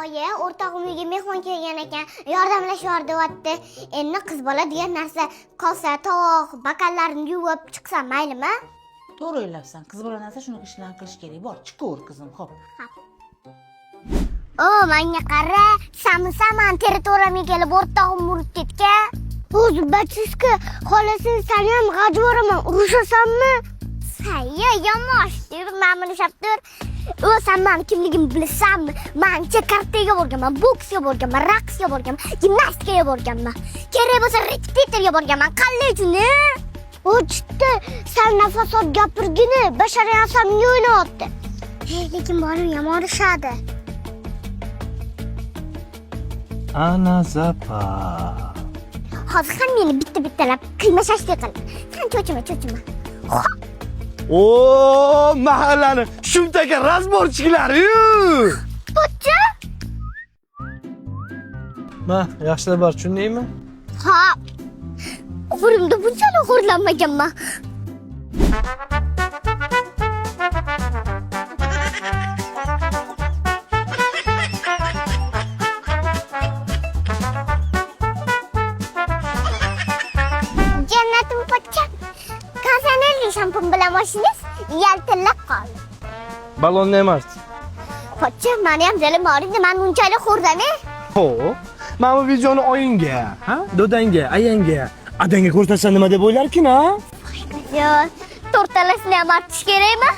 Oyi, o'rtog'im uyga mehmon kelgan ekan, yordamlashyapti deyapti. Endi qiz bola degan narsa kosa, tovoq, bakallarni yuvib chiqsam maylimi? To'g'ri o'ylabsan. Qiz bola narsa shunaqa ishlarni qilish kerak. Bor, chiqaver qizim, xo'p. O, menga qara, saman territoriyamga kelib o'rtog'im urib ketgan. O'zi bachiska, xolasini seni ham g'ajvoraman, urushasanmi? Sayya, yomosh, deb men urishab tur. O, sen meni kimligimni bilasanmi? Men kartega borganman, boksga borganman, raqsga borganman, gimnastikaga borganman. Kerak bo'lsa repetitorga borganman. Qanday uchun? O, chiqdi, sen nafasot gapirgini, bashariy asabni o'ynayapti. Lekin bolam yomon urishadi. Ana zapa. Hozir ham meni bitta-bittalab qilmashashlik qil. Sen cho'chima. O, mahallani shumtaka razborchiklari-yu. Pochcha? Ma, yaxshilab bor, tushundingmi? Ha. Umrimda bunchalik xo'rlanmaganman. Jannatim pochcha. Konsernerli shampun bilan mashinangiz yaltillab qoldi. Ballonni emas. Pochcha, meni ham dilim og'riydi, men bunchalik xo'rdan-a? Ho, mana bu videoni oyingga, ha? Dodangga, ayangga, adangga ko'rsatsa nima deb o'ylarkin, ha? Yo, to'rtalasini ham artish kerakmi?